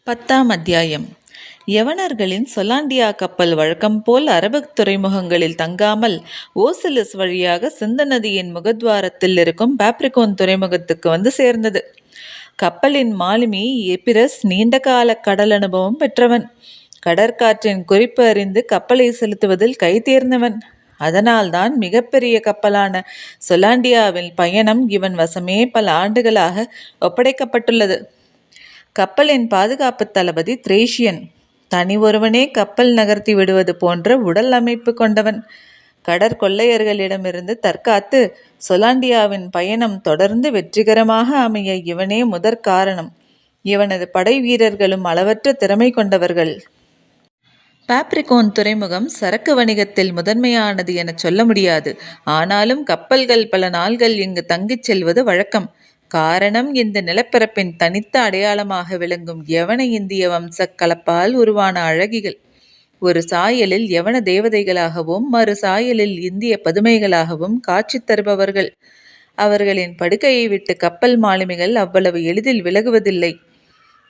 10ஆம் அத்தியாயம். யவனர்களின் சொலாண்டியா கப்பல் வழக்கம் போல் அரபு துறைமுகங்களில் தங்காமல் ஓசலஸ் வழியாக சிந்த நதியின் முகத்வாரத்தில் இருக்கும் பாப்ரிகோன் துறைமுகத்துக்கு வந்து சேர்ந்தது. கப்பலின் மாலுமி எபிரஸ் நீண்டகால கடல் அனுபவம் பெற்றவன். கடற்காற்றின் குறிப்பு அறிந்து கப்பலை செலுத்துவதில் கை தேர்ந்தவன். அதனால்தான் மிகப்பெரிய கப்பலான சொலாண்டியாவின் பயணம் இவன் வசமே பல ஆண்டுகளாக ஒப்படைக்கப்பட்டுள்ளது. கப்பலின் பாதுகாப்பு தளபதி திரேஷியன். தனி ஒருவனே கப்பல் நகர்த்தி விடுவது போன்ற உடல் அமைப்பு கொண்டவன். கடற்கொள்ளையர்களிடமிருந்து தற்காத்து சொலாண்டியாவின் பயணம் தொடர்ந்து வெற்றிகரமாக அமைய இவனே முதற் காரணம். இவனது படை வீரர்களும் அளவற்ற திறமை கொண்டவர்கள். பாப்ரிகோன் துறைமுகம் சரக்கு வணிகத்தில் முதன்மையானது என சொல்ல முடியாது. ஆனாலும் கப்பல்கள் பல நாள்கள் இங்கு தங்கிச் செல்வது வழக்கம். காரணம், இந்த நிலப்பரப்பின் தனித்த அடையாளமாக விளங்கும் யவன இந்திய வம்ச கலப்பால் உருவான அழகிகள். ஒரு சாயலில் யவன தேவதைகளாகவும் மறு சாயலில் இந்திய பதுமைகளாகவும் காட்சி தருபவர்கள். அவர்களின் படுக்கையை விட்டு கப்பல் மாலுமிகள் அவ்வளவு எளிதில் விலகுவதில்லை.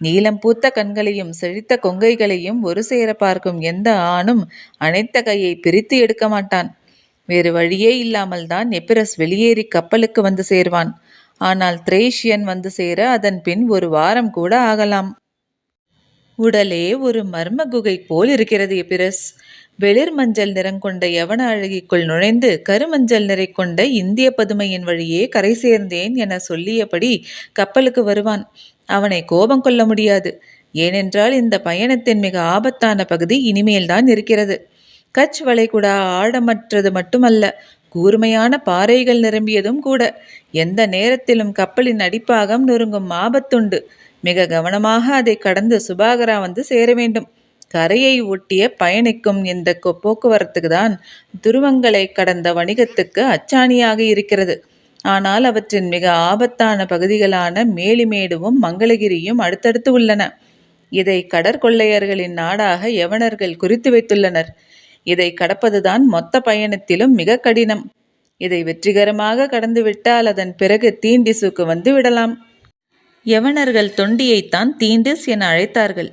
நீலம் பூத்த கண்களையும் செழித்த கொங்கைகளையும் ஒரு சேர பார்க்கும் எந்த ஆணும் அனைத்த கையை பிரித்து எடுக்க மாட்டான். வேறு வழியே இல்லாமல் தான் எபிரஸ் வெளியேறி கப்பலுக்கு வந்து சேர்வான். ஆனால் திரேஷியன் வந்து சேர அதன் பின் ஒரு வாரம் கூட ஆகலாம். உடலே ஒரு மர்ம குகை போல் இருக்கிறது எபிரஸ். வெளிர் மஞ்சள் நிறங்கொண்ட யவன அழகிக்குள் நுழைந்து கருமஞ்சள் நிறை கொண்ட இந்திய பதுமையின் வழியே கரை சேர்ந்தேன் என சொல்லியபடி கப்பலுக்கு வருவான். அவனை கோபம் கொள்ள முடியாது. ஏனென்றால் இந்த பயணத்தின் மிக ஆபத்தான பகுதி இனிமேல்தான் இருக்கிறது. கட்ச் வளைகுடா ஆழமற்றது மட்டுமல்ல, கூர்மையான பாறைகள் நிரம்பியதும் கூட. எந்த நேரத்திலும் கப்பலின் அடிப்பாகம் நொறுங்கும் ஆபத்துண்டு. மிக கவனமாக அதை கடந்து சுபாகரா வந்து சேர வேண்டும். கரையை ஒட்டிய பயணிக்கும் இந்த போக்குவரத்துக்கு தான் துருவங்களை கடந்த வணிகத்துக்கு அச்சாணியாக இருக்கிறது. ஆனால் அவற்றின் மிக ஆபத்தான பகுதிகளான மேலிமேடுவும் மங்களகிரியும் அடுத்தடுத்து உள்ளன. இதை கடற்கொள்ளையர்களின் நாடாக யவனர்கள் குறித்து வைத்துள்ளனர். இதை கடப்பதுதான் மொத்த பயணத்திலும் மிக கடினம். இதை வெற்றிகரமாக கடந்துவிட்டால் அதன் பிறகு தீண்டிசுக்கு வந்து விடலாம். யவனர்கள் தொண்டியைத்தான் தீண்டிஸ் என அழைத்தார்கள்.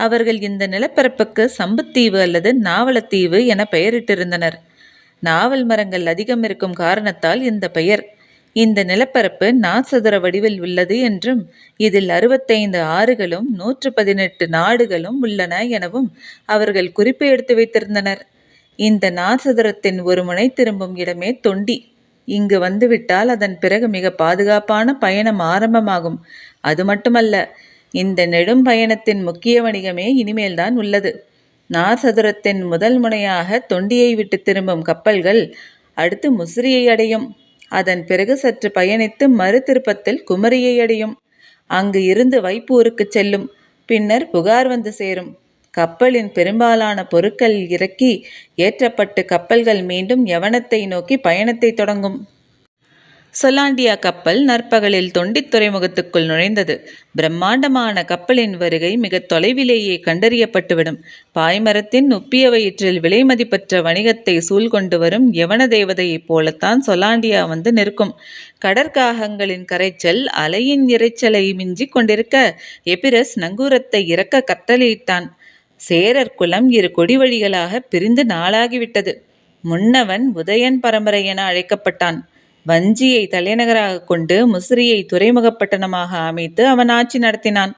அவர்கள் இந்த நிலப்பரப்புக்கு சம்புத்தீவு அல்லது நாவலத்தீவு என பெயரிட்டிருந்தனர். நாவல் மரங்கள் அதிகம் இருக்கும் காரணத்தால் இந்த பெயர். இந்த நிலப்பரப்பு நாற்சதுர வடிவில் உள்ளது என்றும் இதில் 65 ஆறுகளும் 118 நாடுகளும் உள்ளன எனவும் அவர்கள் குறிப்பு எடுத்து வைத்திருந்தனர். இந்த நாற்சதுரத்தின் ஒரு முனை திரும்பும் இடமே தொண்டி. இங்கு வந்துவிட்டால் அதன் பிறகு மிக பாதுகாப்பான பயணம் ஆரம்பமாகும். அது மட்டுமல்ல, இந்த நெடும் பயணத்தின் முக்கிய வணிகமே இனிமேல்தான் உள்ளது. நாற்சதுரத்தின் முதல் முனையாக தொண்டியை விட்டு திரும்பும் கப்பல்கள் அடுத்து முசிறியை அடையும். அதன் பிறகு சற்று பயணித்து மறு திருப்பத்தில் குமரியை அடையும். அங்கு இருந்து வைப்பூருக்கு செல்லும். பின்னர் புகார் வந்து சேரும். கப்பலின் பெரும்பாலான பொருட்கள் இறக்கி ஏற்றப்பட்டு கப்பல்கள் மீண்டும் யவனத்தை நோக்கி பயணத்தை தொடங்கும். சொலாண்டியா கப்பல் நற்பகலில் தொண்டித் துறைமுகத்துக்குள் நுழைந்தது. பிரம்மாண்டமான கப்பலின் வருகை மிக தொலைவிலேயே கண்டறியப்பட்டுவிடும். பாய்மரத்தின் உப்பிய வயிற்றில் விலைமதிப்பற்ற வணிகத்தை சூழ்கொண்டு வரும் யவன தேவதையைப் போலத்தான் சொலாண்டியா வந்து நிற்கும். கடற்காகங்களின் கரைச்சல் அலையின் இறைச்சலை மிஞ்சிக் கொண்டிருக்க எபிரஸ் நங்கூரத்தை இறக்க கட்டளையிட்டான். சேரர் குலம் 2 கொடி வழிகளாக பிரிந்து நாளாகிவிட்டது. முன்னவன் உதயன் பரம்பரை என அழைக்கப்பட்டான். வஞ்சியை தலைநகராக கொண்டு முசிறியை துறைமுகப்பட்டணமாக அமைத்து அவன் ஆட்சி நடத்தினான்.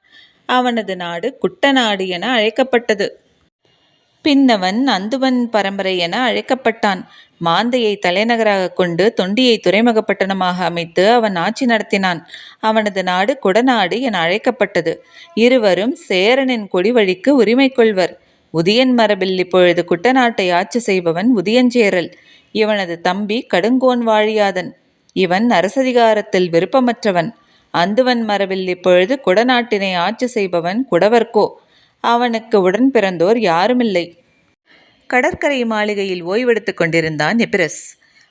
அவனது நாடு குட்டநாடு என அழைக்கப்பட்டது. பின்னவன் அந்துவன் பரம்பரை என அழைக்கப்பட்டான். மாந்தையை தலைநகராக கொண்டு தொண்டியை துறைமுகப்பட்டணமாக அமைத்து அவன் ஆட்சி நடத்தினான். அவனது நாடு குடநாடு என அழைக்கப்பட்டது. இருவரும் சேரனின் கொடி வழிக்கு உரிமை கொள்வர். உதியன் மரபில் இப்பொழுது குட்டநாட்டை ஆட்சி செய்பவன் உதியஞ்சேரல். இவனது தம்பி கடுங்கோன் வாழியாதன். இவன் அரசதிகாரத்தில் விருப்பமற்றவன். அந்துவன் மரபில் இப்பொழுது குடநாட்டினை ஆட்சி செய்பவன் குடவர்கோ. அவனுக்கு உடன் பிறந்தோர் யாருமில்லை. கடற்கரை மாளிகையில் ஓய்வெடுத்து கொண்டிருந்தான் எபிரஸ்.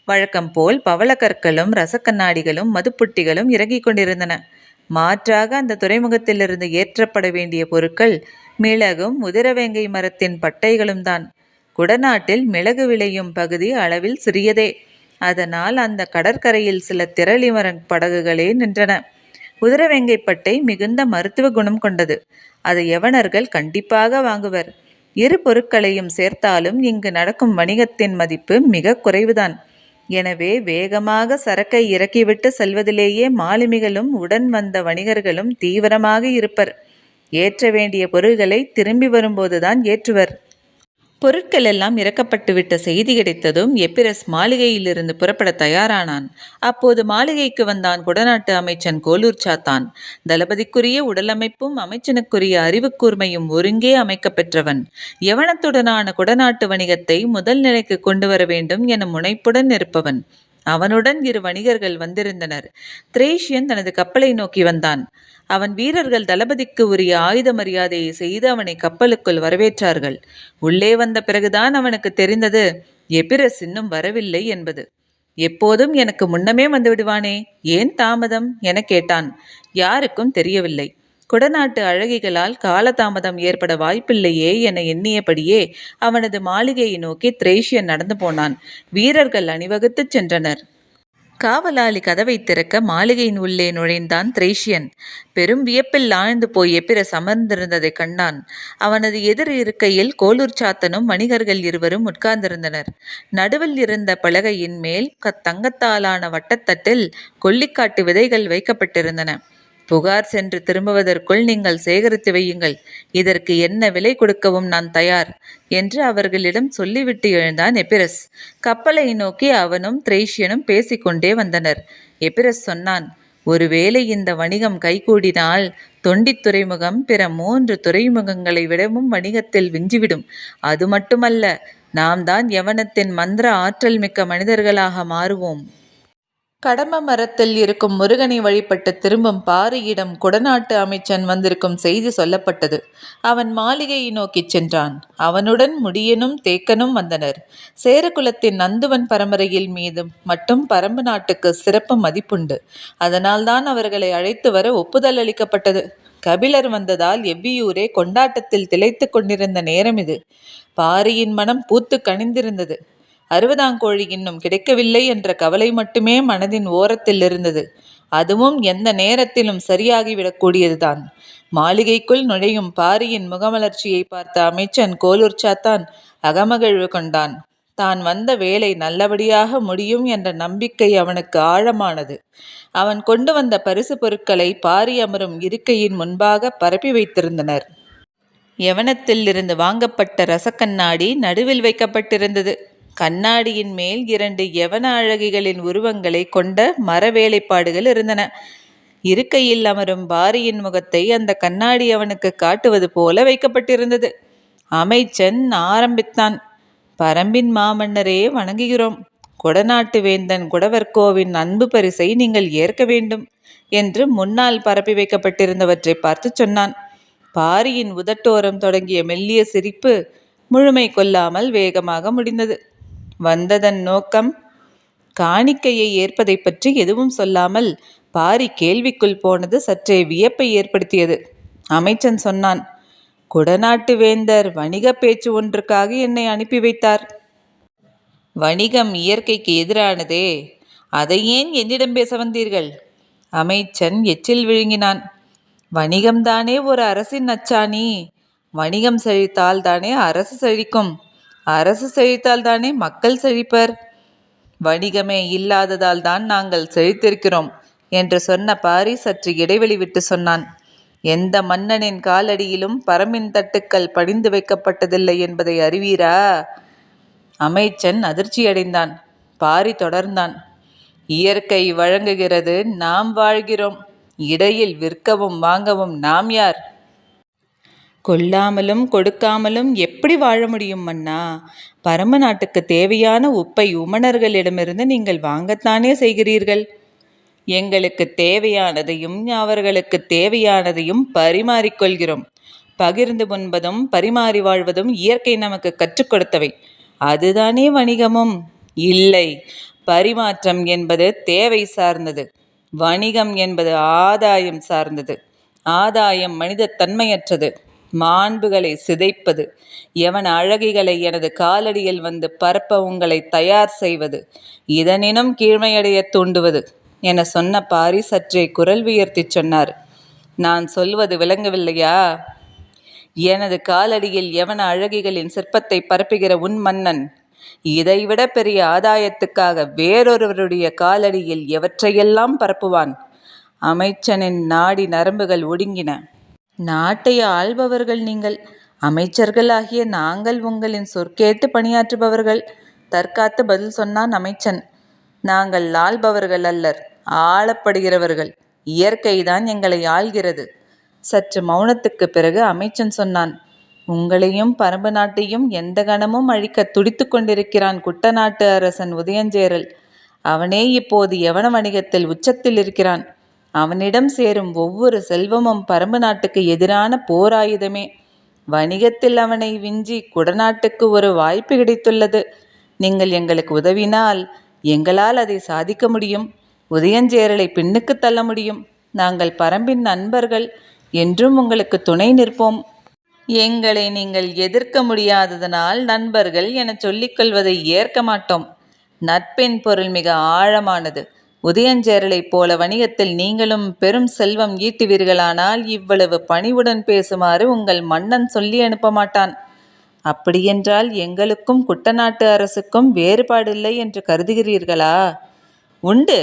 வழக்கம் போல் பவளக்கற்களும் ரசக்கண்ணாடிகளும் மதுப்புட்டிகளும் இறங்கிக் கொண்டிருந்தன. மாற்றாக அந்த துறைமுகத்திலிருந்து ஏற்றப்பட வேண்டிய பொருட்கள் மிளகும் உதிரவேங்கை மரத்தின் பட்டைகளும் தான். குடநாட்டில் மிளகு விளையும் பகுதி அளவில் சிறியதே. அதனால் அந்த கடற்கரையில் சில திரளிமர படகுகளே நின்றன. உதிரவேங்கைப்பட்டை மிகுந்த மருத்துவ குணம் கொண்டது. அதை யவனர்கள் கண்டிப்பாக வாங்குவர். இரு பொருட்களையும் சேர்த்தாலும் இங்கு நடக்கும் வணிகத்தின் மதிப்பு மிக குறைவுதான். எனவே வேகமாக சரக்கை இறக்கிவிட்டு செல்வதிலேயே மாலுமிகளும் உடன் வந்த வணிகர்களும் தீவிரமாக இருப்பர். ஏற்ற வேண்டிய பொருள்களை திரும்பி வரும்போதுதான் ஏற்றுவர். பொருட்கள் எல்லாம் இறக்கப்பட்டுவிட்ட செய்தி கிடைத்ததும் எப்பிரஸ் மாளிகையிலிருந்து புறப்பட தயாரானான். அப்போது மாளிகைக்கு வந்தான் குடநாட்டு அமைச்சன் கோலூர் சாத்தான். தளபதிக்குரிய உடலமைப்பும் அமைச்சனுக்குரிய அறிவுக்கூர்மையும் ஒருங்கே அமைக்க பெற்றவன். யவனத்துடனான குடநாட்டு வணிகத்தை முதல் நிலைக்கு கொண்டு வர வேண்டும் என முனைப்புடன் இருப்பவன். அவனுடன் இரு வணிகர்கள் வந்திருந்தனர். திரேஷியன் தனது கப்பலை நோக்கி வந்தான். அவன் வீரர்கள் தளபதிக்கு உரிய ஆயுத மரியாதையை செய்து அவனை கப்பலுக்குள் வரவேற்றார்கள். உள்ளே வந்த பிறகுதான் அவனுக்கு தெரிந்தது எபிரஸ் இன்னும் வரவில்லை என்பது. எப்போதும் எனக்கு முன்னமே வந்து விடுவானே, ஏன் தாமதம் என கேட்டான். யாருக்கும் தெரியவில்லை. குடநாட்டு அழகிகளால் காலதாமதம் ஏற்பட வாய்ப்பில்லையே என எண்ணியபடியே அவனது மாளிகையை நோக்கி திரேஷியன் நடந்து போனான். வீரர்கள் அணிவகுத்துச் சென்றனர். காவலாளி கதவை திறக்க மாளிகையின் உள்ளே நுழைந்தான் திரேஷியன். பெரும் வியப்பில் ஆழ்ந்து போய் எப்பிரஸ் அமர்ந்திருந்ததை கண்டான். அவனது எதிர் இருக்கையில் கோலூர் சாத்தனும் வணிகர்கள் இருவரும் உட்கார்ந்திருந்தனர். நடுவில் இருந்த பலகையின் மேல் தங்கத்தாலான வட்டத்தட்டில் கொல்லிக்காட்டு விதைகள் வைக்கப்பட்டிருந்தன. புகார் சென்று திரும்புவதற்குள் நீங்கள் சேகரித்து வையுங்கள். இதற்கு என்ன விலை கொடுக்கவும் நான் தயார் என்று அவர்களிடம் சொல்லிவிட்டு எழுந்தான் எப்பிரஸ். கப்பலை நோக்கி அவனும் திரேஷியனும் பேசிக்கொண்டே வந்தனர். எப்பிரஸ் சொன்னான், ஒருவேளை இந்த வணிகம் கைகூடினால் தொண்டித் துறைமுகம் பிற 3 துறைமுகங்களை விடவும் வணிகத்தில் விஞ்சிவிடும். அது மட்டுமல்ல, நாம் தான் யவனத்தின் மந்திர ஆற்றல் மிக்க மனிதர்களாக மாறுவோம். கடம்ப மரத்தில் இருக்கும் முருகனை வழிபட்டு திரும்பும் பாரியிடம் குடநாட்டு அமைச்சன் வந்திருக்கும் செய்தி சொல்லப்பட்டது. அவன் மாளிகையை நோக்கிச் சென்றான். அவனுடன் முடியனும் தேக்கனும் வந்தனர். சேரகுலத்தின் நந்துவன் பரம்பரையில் மீது மட்டும் பரம்பு நாட்டுக்கு சிறப்பு மதிப்புண்டு. அதனால்தான் அவர்களை அழைத்து வர ஒப்புதல் அளிக்கப்பட்டது. கபிலர் வந்ததால் எவ்வியூரே கொண்டாட்டத்தில் திளைத்து கொண்டிருந்த நேரம் இது. பாரியின் மனம் பூத்து கனிந்திருந்தது. 60ஆங்கோழி இன்னும் கிடைக்கவில்லை என்ற கவலை மட்டுமே மனதின் ஓரத்தில் இருந்தது. அதுவும் எந்த நேரத்திலும் சரியாகிவிடக்கூடியதுதான். மாளிகைக்குள் நுழையும் பாரியின் முகமலர்ச்சியை பார்த்த அமைச்சன் கோலூர் சாத்தான் அகமகிழ்வு கொண்டான். தான் வந்த வேலை நல்லபடியாக முடியும் என்ற நம்பிக்கை அவனுக்கு ஆழமானது. அவன் கொண்டு வந்த பரிசு பொருட்களை பாரி அமரும் இருக்கையின் முன்பாக பரப்பி வைத்திருந்தனர். யவனத்தில் இருந்து வாங்கப்பட்ட ரசக்கண்ணாடி நடுவில் வைக்கப்பட்டிருந்தது. கண்ணாடியின் மேல் 2 யவன அழகிகளின் உருவங்களை கொண்ட மர வேலைப்பாடுகள் இருந்தன. இருக்கையில் அமரும் பாரியின் முகத்தை அந்த கண்ணாடி அவனுக்கு காட்டுவது போல வைக்கப்பட்டிருந்தது. அமைச்சன் ஆரம்பித்தான். பரம்பின் மாமன்னரே, வணங்குகிறோம். கொடநாட்டு வேந்தன் குடவர்கோவின் அன்பு பரிசை நீங்கள் ஏற்க வேண்டும் என்று முன்னால் பரப்பி வைக்கப்பட்டிருந்தவற்றை பார்த்து சொன்னான். பாரியின் உதட்டோரம் தொடங்கிய மெல்லிய சிரிப்பு முழுமை கொள்ளாமல் வேகமாக முடிந்தது. வந்ததன் நோக்கம்? காணிக்கையை ஏற்பதை பற்றி எதுவும் சொல்லாமல் பாரி கேள்விக்குள் போனது சற்றே வியப்பை ஏற்படுத்தியது. அமைச்சன் சொன்னான், குடநாட்டு வேந்தர் வணிக பேச்சு ஒன்றுக்காக என்னை அனுப்பி வைத்தார். வணிகம் இயற்கைக்கு எதிரானதே, அதை ஏன் என்னிடம் பேச வந்தீர்கள்? அமைச்சன் எச்சில் விழுங்கினான். வணிகம்தானே ஒரு அரசின் அச்சாணி. வணிகம் செழித்தால் தானே அரசு செழிக்கும். அரசு செழித்தால் தானே மக்கள் செழிப்பர். வணிகமே இல்லாததால் தான் நாங்கள் செழித்திருக்கிறோம் என்று சொன்ன பாரி சற்று இடைவெளி விட்டு சொன்னான். எந்த மன்னனின் காலடியிலும் பரம்பின் தட்டுக்கள் படிந்து வைக்கப்பட்டதில்லை என்பதை அறிவீரா? அமைச்சன் அதிர்ச்சியடைந்தான். பாரி தொடர்ந்தான். இயற்கை வழங்குகிறது, நாம் வாழ்கிறோம். இடையில் விற்கவும் வாங்கவும் நாம் யார்? கொல்லாமலும் கொடுக்காமலும் எப்படி வாழ முடியும் மன்னா? பரம்பு நாட்டுக்கு தேவையான உப்பை உமணர்களிடமிருந்து நீங்கள் வாங்கத்தானே செய்கிறீர்கள். எங்களுக்கு தேவையானதையும் அவர்களுக்கு தேவையானதையும் பரிமாறிக்கொள்கிறோம். பகிர்ந்து உண்பதும் பரிமாறி வாழ்வதும் இயற்கை நமக்கு கற்றுக் கொடுத்தவை. அதுதானே வணிகமும்? இல்லை, பரிமாற்றம் என்பது தேவை சார்ந்தது. வணிகம் என்பது ஆதாயம் சார்ந்தது. ஆதாயம் மனித தன்மையற்றது, மாண்புகளை சிதைப்பது. யவன அழகிகளை எனது காலடியில் வந்து பரப்ப உங்களை தயார் செய்வது, இதனினும் கீழ்மையடைய தூண்டுவது. என சொன்ன பாரி சற்றே குரல் உயர்த்தி சொன்னார். நான் சொல்வது விளங்கவில்லையா? எனது காலடியில் யவன அழகிகளின் சிற்பத்தை பரப்புகிற உன் மன்னன் இதைவிட பெரிய ஆதாயத்துக்காக வேறொருவருடைய காலடியில் எவற்றையெல்லாம் பரப்புவான்? அமைச்சனின் நாடி நரம்புகள் ஒடுங்கின. நாட்டை ஆள்பவர்கள் நீங்கள். அமைச்சர்கள் ஆகிய நாங்கள் உங்களின் சொற்கேட்டு பணியாற்றுபவர்கள். தற்காத்து பதில் சொன்னான் அமைச்சன். நாங்கள் ஆள்பவர்கள் அல்லர், ஆளப்படுகிறவர்கள். இயற்கைதான் எங்களை ஆள்கிறது. சற்று மௌனத்துக்கு பிறகு அமைச்சன் சொன்னான். உங்களையும் பரம்பு நாட்டையும் எந்த கணமும் அழிக்க துடித்து கொண்டிருக்கிறான் குட்டநாட்டு அரசன் உதயஞ்சேரல். அவனே இப்போது யவன வணிகத்தில் உச்சத்தில் இருக்கிறான். அவனிடம் சேரும் ஒவ்வொரு செல்வமும் பரம்பு நாட்டுக்கு எதிரான போராயுதமே. வணிகத்தில் அவனை விஞ்சி குடநாட்டுக்கு ஒரு வாய்ப்பு கிடைத்துள்ளது. நீங்கள் எங்களுக்கு உதவினால் எங்களால் அதை சாதிக்க முடியும். உதயஞ்சேரலை பின்னுக்கு தள்ள முடியும். நாங்கள் பரம்பின் நண்பர்கள், என்றும் உங்களுக்கு துணை நிற்போம். எங்களை நீங்கள் எதிர்க்க முடியாததனால் நண்பர்கள் என சொல்லிக்கொள்வதை ஏற்க மாட்டோம். நட்பின் பொருள் மிக ஆழமானது. உதயஞ்சேரலைப் போல வணிகத்தில் நீங்களும் பெரும் செல்வம் ஈட்டுவீர்களானால் இவ்வளவு பணிவுடன் பேசுமாறு உங்கள் மன்னன் சொல்லி அனுப்ப மாட்டான். அப்படியென்றால் எங்களுக்கும் குட்டநாட்டு அரசுக்கும் வேறுபாடில்லை என்று கருதுகிறீர்களா? உண்டு.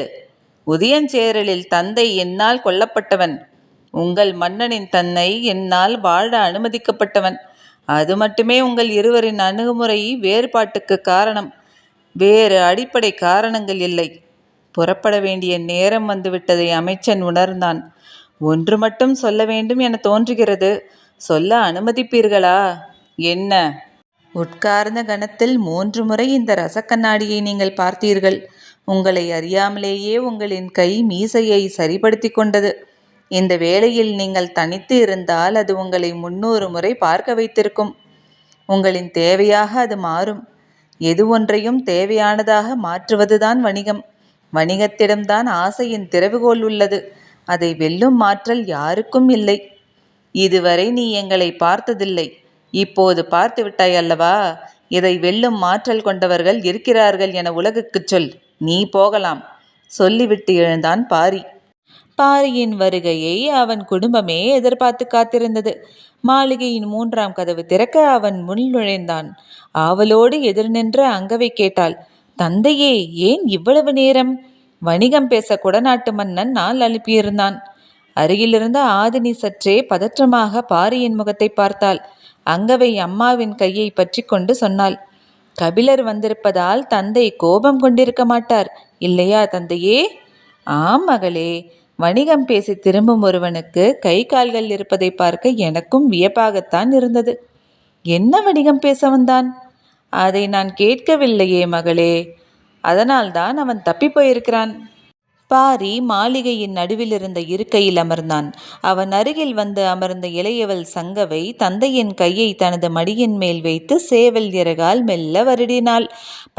உதயஞ்சேரலில் தந்தை என்னால் கொல்லப்பட்டவன். உங்கள் மன்னனின் தன்னை என்னால் வாழ அனுமதிக்கப்பட்டவன். அது மட்டுமே உங்கள் இருவரின் அணுகுமுறை வேறுபாட்டுக்கு காரணம். வேறு அடிப்படை காரணங்கள் இல்லை. புறப்பட வேண்டிய நேரம் வந்துவிட்டதை அமைச்சன் உணர்ந்தான். ஒன்று மட்டும் சொல்ல வேண்டும் என தோன்றுகிறது. சொல்ல அனுமதிப்பீர்களா? என்ன? உட்கார்ந்த கணத்தில் 3 முறை இந்த ரசக்கண்ணாடியை நீங்கள் பார்த்தீர்கள். உங்களை அறியாமலேயே உங்களின் கை மீசையை சரிப்படுத்தி கொண்டது. இந்த வேளையில் நீங்கள் தனித்து இருந்தால் அது உங்களை 300 முறை பார்க்க வைத்திருக்கும். உங்களின் தேவையாக அது மாறும். எது ஒன்றையும் தேவையானதாக மாற்றுவதுதான் வணிகம். வணிகத்திடம்தான் ஆசையின் திறவுகோல் உள்ளது. அதை வெல்லும் ஆற்றல் யாருக்கும் இல்லை. இதுவரை நீ எங்களை பார்த்ததில்லை. இப்போது பார்த்து விட்டாய் அல்லவா? இதை வெல்லும் ஆற்றல் கொண்டவர்கள் இருக்கிறார்கள் என உலகுக்குச் சொல். நீ போகலாம். சொல்லிவிட்டு எழுந்தான் பாரி. பாரியின் வருகையை அவன் குடும்பமே எதிர்பார்த்து காத்திருந்தது. மாளிகையின் 3ஆம் கதவு திறக்க அவன் முன் நுழைந்தான். ஆவலோடு எதிர் நின்ற அங்கவை கேட்டாள். தந்தையே, ஏன் இவ்வளவு நேரம்? வணிகம் பேச குடநாட்டு மன்னன் நாள் அனுப்பியிருந்தான். அருகிலிருந்த ஆதினி சற்றே பதற்றமாக பாரியின் முகத்தை பார்த்தாள். அங்கவை அம்மாவின் கையை பற்றி கொண்டு சொன்னாள். கபிலர் வந்திருப்பதால் தந்தை கோபம் கொண்டிருக்க மாட்டார், இல்லையா தந்தையே? ஆம் மகளே. வணிகம் பேசி திரும்பும் ஒருவனுக்கு கை கால்கள் இருப்பதை பார்க்க எனக்கும் வியப்பாகத்தான் இருந்தது. என்ன வணிகம் பேச வந்தான்? அதை நான் கேட்கவில்லையே மகளே. அதனால்தான் அவன் தப்பி போயிருக்கிறான். பாரி மாளிகையின் நடுவில் இருந்த இருக்கையில் அமர்ந்தான். அவன் அருகில் வந்து அமர்ந்த இளையவள் சங்கவை தந்தையின் கையை தனது மடியின் மேல் வைத்து சேவல் இறகால் மெல்ல வருடினாள்.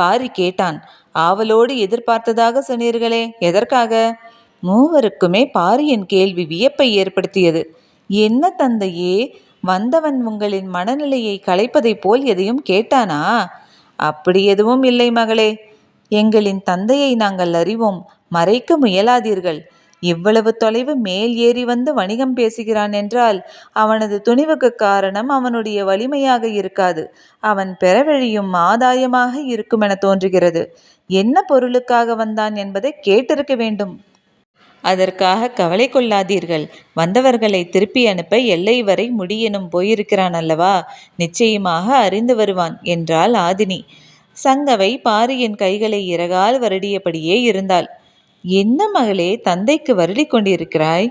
பாரி கேட்டான். ஆவலோடு எதிர்பார்த்ததாக சொன்னீர்களே, எதற்காக? மூவருக்குமே பாரியின் கேள்வி வியப்பை ஏற்படுத்தியது. என்ன தந்தையே, வந்தவன் உங்களின் மனநிலையை கலைப்பதைப் போல் எதையும் கேட்டானா? அப்படி எதுவும் இல்லை மகளே. எங்களின் தந்தையை நாங்கள் அறிவோம். மறைக்க முயலாதீர்கள். இவ்வளவு தொலைவு மேல் ஏறி வந்து வணிகம் பேசுகிறான் என்றால் அவனது துணிவுக்கு காரணம் அவனுடைய வலிமையாக இருக்காது, அவன் பெறவழியும் ஆதாயமாக இருக்கும் என தோன்றுகிறது. என்ன பொருளுக்காக வந்தான் என்பதை கேட்டிருக்க வேண்டும். அதற்காக கவலை கொள்ளாதீர்கள். வந்தவர்களை திருப்பி அனுப்ப எல்லை வரை முடியெனும் போயிருக்கிறான் அல்லவா? நிச்சயமாக அறிந்து வருவான் என்றாள் ஆதினி. சங்கவை பாரியின் கைகளை இறகால் வருடியபடியே இருந்தாள். என்ன மகளே, தந்தைக்கு வருடி கொண்டிருக்கிறாய்?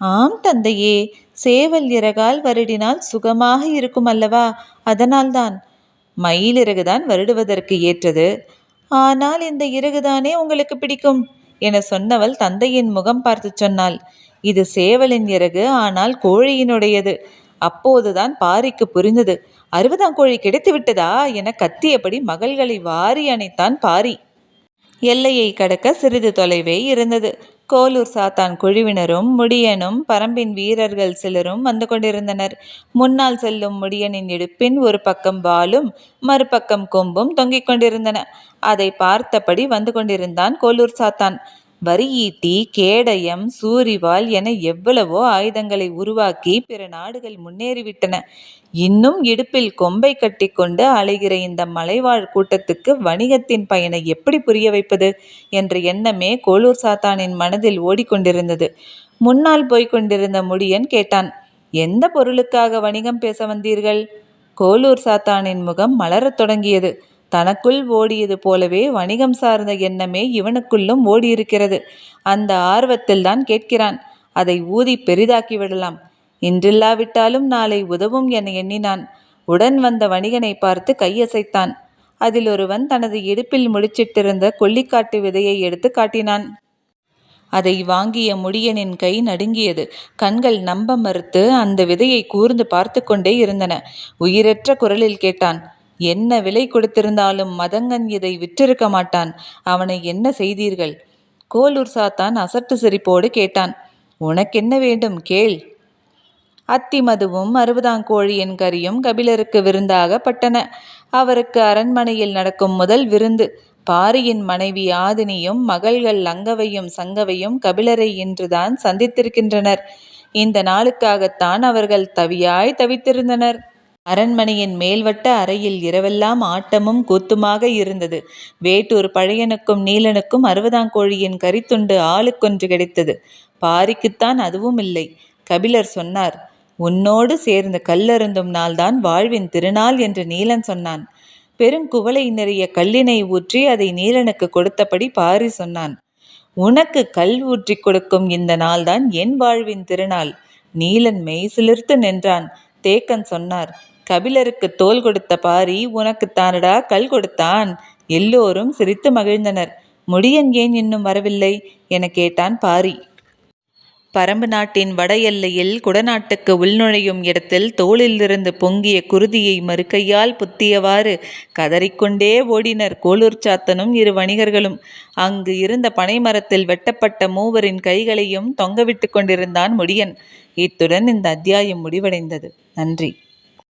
ஆம் தந்தையே, சேவல் இறகால் வருடினால் சுகமாக இருக்கும் அல்லவா? அதனால்தான். மயில் இறகுதான் வருடுவதற்கு ஏற்றது. ஆனால் இந்த இறகுதானே உங்களுக்கு பிடிக்கும் என சொன்னவள் தந்தையின் முகம் பார்த்து சொன்னாள். இது சேவலின் இறகு, ஆனால் கோழியினுடையது. அப்போதுதான் பாரிக்கு புரிந்தது. 60ஆம் கோழி கிடைத்து விட்டதா என கத்தியபடி மகள்களை வாரி அணைத்தான் பாரி. எல்லையை கடக்க சிறிது தொலைவே இருந்தது. கோலூர் சாத்தான் குழுவினரும் முடியனும் பரம்பின் வீரர்கள் சிலரும் வந்து கொண்டிருந்தனர். முன்னால் செல்லும் முடியனின் இடுப்பின் ஒரு பக்கம் வாளும் மறுபக்கம் கொம்பும் தொங்கிக் கொண்டிருந்தன. அதை பார்த்தபடி வந்து கொண்டிருந்தான் கோலூர் சாத்தான். வரியீட்டி, கேடயம், சூரிவாள் என எவ்வளவோ ஆயுதங்களை உருவாக்கி பிற நாடுகள் முன்னேறிவிட்டன. இன்னும் இடுப்பில் கொம்பை கட்டி கொண்டு அலைகிற இந்த மலைவாழ் கூட்டத்துக்கு வணிகத்தின் பயனை எப்படி புரிய வைப்பது என்ற எண்ணமே கோலூர் சாத்தானின் மனதில் ஓடிக்கொண்டிருந்தது. முன்னால் போய்கொண்டிருந்த முடியன் கேட்டான், எந்த பொருளுக்காக வணிகம் பேச வந்தீர்கள்? கோலூர் சாத்தானின் முகம் மலரத் தொடங்கியது. தனக்குள் ஓடியது போலவே வணிகம் சார்ந்த எண்ணமே இவனுக்குள்ளும் ஓடியிருக்கிறது. அந்த ஆர்வத்தில்தான் கேட்கிறான். அதை ஊதி பெரிதாக்கி விடலாம். இன்றில்லாவிட்டாலும் நாளை உதவும் என எண்ணினான். உடன் வந்த வணிகனை பார்த்து கையசைத்தான். அதில் ஒருவன் தனது இடுப்பில் முடிச்சிட்டிருந்த கொல்லிக்காட்டு விதையை எடுத்து காட்டினான். அதை வாங்கிய முடியனின் கை நடுங்கியது. கண்கள் நம்ப மறுத்து அந்த விதையை கூர்ந்து பார்த்து கொண்டே இருந்தன. உயிரற்ற குரலில் கேட்டான், என்ன விலை கொடுத்திருந்தாலும் மதங்கன் இதை விற்றிருக்க மாட்டான். அவனை என்ன செய்தீர்கள்? கோலூர் சாத்தான் அசட்டு சிரிப்போடு கேட்டான், உனக்கென்ன வேண்டும் கேள். அத்திமதுவும் 60 கறியும் கபிலருக்கு விருந்தாக பட்டன. அவருக்கு அரண்மனையில் நடக்கும் முதல் விருந்து. பாரியின் மனைவி ஆதினியும் மகள்கள் அங்கவையும் சங்கவையும் கபிலரை இன்றுதான் சந்தித்திருக்கின்றனர். இந்த நாளுக்காகத்தான் அவர்கள் தவியாய் தவித்திருந்தனர். அரண்மனையின் மேல்வட்ட அறையில் இரவெல்லாம் ஆட்டமும் கூத்துமாக இருந்தது. வேட்டூர் பழையனுக்கும் நீலனுக்கும் 60 கறித்துண்டு ஆளுக்கொன்று கிடைத்தது. பாரிக்குத்தான் அதுவும் இல்லை. கபிலர் சொன்னார், உன்னோடு சேர்ந்து கல்லருந்தும் நாள்தான் வாழ்வின் திருநாள் என்று நீலன் சொன்னான். பெருங்குவளை நிறைய கல்லினை ஊற்றி அதை நீலனுக்கு கொடுத்தபடி பாரி சொன்னான், உனக்கு கல் ஊற்றி கொடுக்கும் இந்த நாள்தான் என் வாழ்வின் திருநாள். நீலன் மெய்சிலிர்த்து நின்றான். தேக்கன் சொன்னார், கபிலருக்கு தோல் கொடுத்த பாரி உனக்குத்தானடா கல் கொடுத்தான். எல்லோரும் சிரித்து மகிழ்ந்தனர். முடியன் ஏன் இன்னும் வரவில்லை என கேட்டான் பாரி. பரம்பு நாட்டின் வட எல்லையில் குடநாட்டுக்கு உள்நுழையும் இடத்தில் தோளிலிருந்து பொங்கிய குருதியை மறுகையால் புத்தியவாறு கதறிக்கொண்டே ஓடினர் கோலூர் சாத்தனும் 2 வணிகர்களும். அங்கு இருந்த பனைமரத்தில் வெட்டப்பட்ட 3 கைகளையும் தொங்கவிட்டு கொண்டிருந்தான் முடியன். இத்துடன் இந்த அத்தியாயம் முடிவடைந்தது. நன்றி.